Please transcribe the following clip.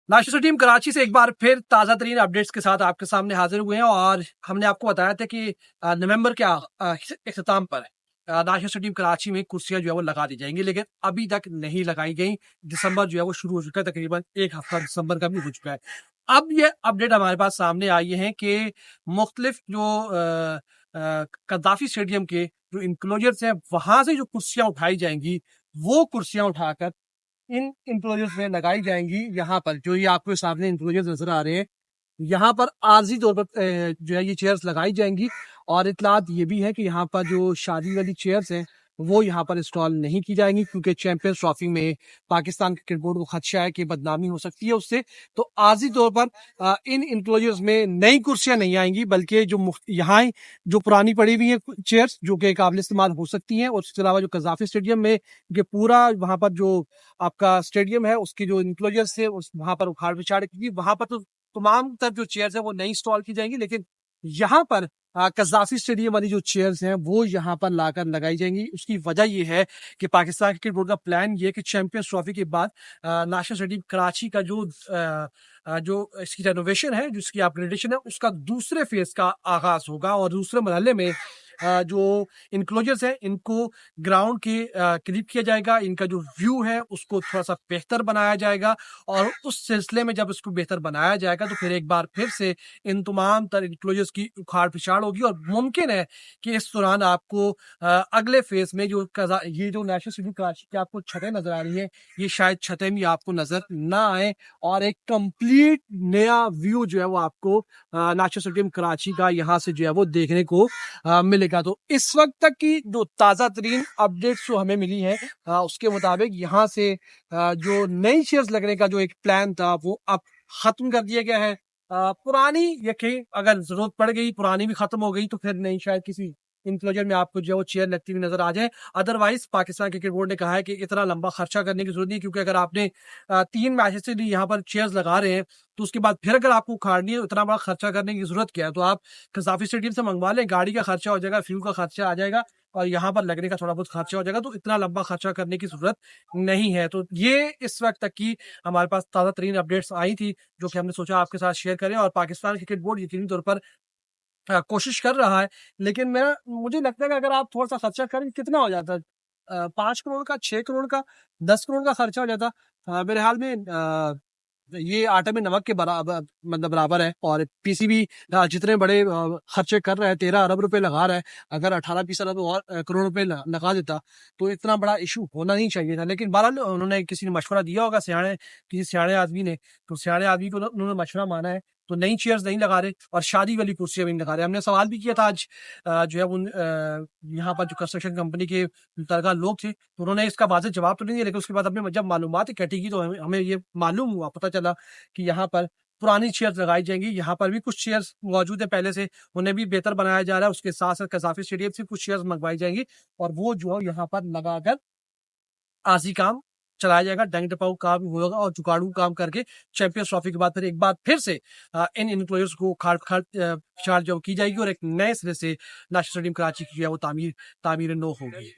Nashir team Karachi से एक बार फिर ताज़ा तरीन अपडेट्स के साथ आपके सामने हाजिर हुए हैं और हमने आपको बताया था कि नवंबर के इख्तिताम पर नाशिर टीम कराची में कुर्सियां जो है वो लगा दी जाएंगी, लेकिन अभी तक नहीं लगाई गई। दिसंबर जो है वो शुरू हो चुका है, तकरीबन एक हफ्ता दिसंबर का भी हो चुका है। अब ये अपडेट हमारे पास सामने आई है कि मुख्तलिफ जो कद्दाफी स्टेडियम के जो इंक्लोजर्स हैं वहां से जो कुर्सियां उठाई जाएंगी वो कुर्सियां उठाकर इन इंक्लोजर्स में लगाई जाएंगी। यहाँ पर जो ये आपके सामने इंक्लोजर्स नजर आ रहे हैं, यहाँ पर आर्जी तौर पर जो है ये चेयर्स लगाई जाएंगी। और इतलात ये भी है कि यहाँ पर जो शादी वाली चेयर्स हैं वो यहाँ पर इंस्टॉल नहीं की जाएंगी, क्योंकि चैंपियंस ट्रॉफी में पाकिस्तान क्रिकेट बोर्ड को खदशा है कि बदनामी हो सकती है उससे। तो आर्जी तौर पर इन इंक्लोजर्स में नई कुर्सियां नहीं आएंगी, बल्कि जो यहाँ जो पुरानी पड़ी हुई है चेयर्स जो कि काबिल इस्तेमाल हो सकती हैं। और उसके अलावा जो कज़ाफी स्टेडियम में पूरा वहां पर जो आपका स्टेडियम है उसके जो इंक्लोजर्स थे वहां पर उखाड़ पिछाड़ की, वहां पर तो तमाम तर जो चेयर्स है वो नई इंस्टॉल की जाएंगी, लेकिन यहाँ पर कज़ाफी स्टेडियम वाली जो चेयर्स हैं वो यहाँ पर लाकर लगाई जाएंगी। उसकी वजह ये है कि पाकिस्तान क्रिकेट बोर्ड का प्लान ये कि चैंपियंस ट्रॉफी के बाद नेशनल स्टेडियम कराची का जो इसकी रेनोवेशन है, जिसकी अपग्रेडेशन है, उसका दूसरे फेज का आगाज होगा और दूसरे मरहले में जो इनक्लोजर्स है इनको ग्राउंड के करीब किया जाएगा। इनका जो व्यू है उसको थोड़ा सा बेहतर बनाया जाएगा और उस सिलसिले में जब इसको बेहतर बनाया जाएगा तो फिर एक बार फिर से इन तमाम तर इनक्लोजर्स की उखाड़ पिछाड़ होगी और मुमकिन है कि इस दौरान आपको अगले फेज में ये जो नेशनल स्टेडियम कराची की आपको छतें नजर आ रही है, ये शायद छतें भी आपको नजर ना आए और एक कंप्लीट नया व्यू जो है वो आपको नेशनल स्टेडियम कराची का यहाँ से जो है वो देखने को मिलेगा। तो इस वक्त तक की जो ताज़ा तरीन अपडेट्स जो हमें मिली है उसके मुताबिक यहाँ से जो नई चेयर्स लगने का जो एक प्लान था वो अब खत्म कर दिया गया है। पुरानी यकीन अगर जरूरत पड़ गई, पुरानी भी खत्म हो गई तो फिर नहीं, शायद किसी इंक्लोजर में आपको जो है वो चेयर लगती हुई नजर आ जाए। अदरवाइज पाकिस्तान क्रिकेट बोर्ड ने कहा है कि इतना लंबा खर्चा करने की जरूरत नहीं, क्योंकि अगर आपने 3 मैचेस से लिए यहाँ पर चेयर्स लगा रहे हैं तो उसके बाद फिर अगर आपको उखाड़नी है, इतना बड़ा खर्चा करने की जरूरत क्या है? तो आप कज़ाफी स्टेडियम से मंगवा लें, गाड़ी का खर्चा हो जाएगा, फ्यूल का खर्चा आ जाएगा और यहाँ पर लगने का थोड़ा बहुत खर्चा हो जाएगा। तो इतना लंबा खर्चा करने की जरूरत नहीं है। तो ये इस वक्त तक की हमारे पास ताज़ा तरीन अपडेट्स आई थी जो कि हमने सोचा आपके साथ शेयर करें। और पाकिस्तान क्रिकेट बोर्ड यकीनी तौर पर कोशिश कर रहा है, लेकिन मुझे लगता है कि अगर आप थोड़ा सा खर्चा करें, कितना हो जाता है 5 करोड़ का, 6 करोड़ का, 10 करोड़ का खर्चा हो जाता। मेरे हाल में ये आटे में नमक के बराबर, मतलब बराबर है। और पीसीबी जितने बड़े खर्चे कर रहा है, 13 अरब रुपए लगा रहा है, अगर 18-20 अरब और करोड़ रुपए लगा देता तो इतना बड़ा इशू होना नहीं चाहिए था। लेकिन बहरहाल उन्होंने किसी ने मशवरा दिया होगा, किसी सियाणे आदमी ने, तो सियाणे आदमी को उन्होंने मशवरा माना है तो नई चेयर्स नहीं लगा रहे और शादी वाली कुर्सियां भी नहीं लगा रहे। हमने सवाल भी किया था आज जो है उन यहाँ पर जो कंस्ट्रक्शन कंपनी के दरगाह लोग थे, तो उन्होंने इसका वाज़ेह जवाब तो नहीं दिया, लेकिन उसके बाद हमने जब मालूमात इकट्ठी की तो हमें ये मालूम हुआ, पता चला कि यहाँ पर पुरानी चेयर्स लगाई जाएंगी। यहाँ पर भी कुछ चेयर्स मौजूद है पहले से, उन्हें भी बेहतर बनाया जा रहा है। उसके साथ साथ कज़ाफी स्टेडियम से कुछ चेयर्स मंगवाई जाएंगी और वो जो है यहाँ पर लगाकर आजी काम चलाया जाएगा, डंग टपाऊ काम होगा और जुगाड़ू काम करके चैंपियंस ट्रॉफी के बाद फिर एक बार फिर से इन इनक्लोजर्स को खाड़ जो की जाएगी और एक नए सिरे से नेशनल स्टेडियम कराची की जो है वो तामीर नो होगी।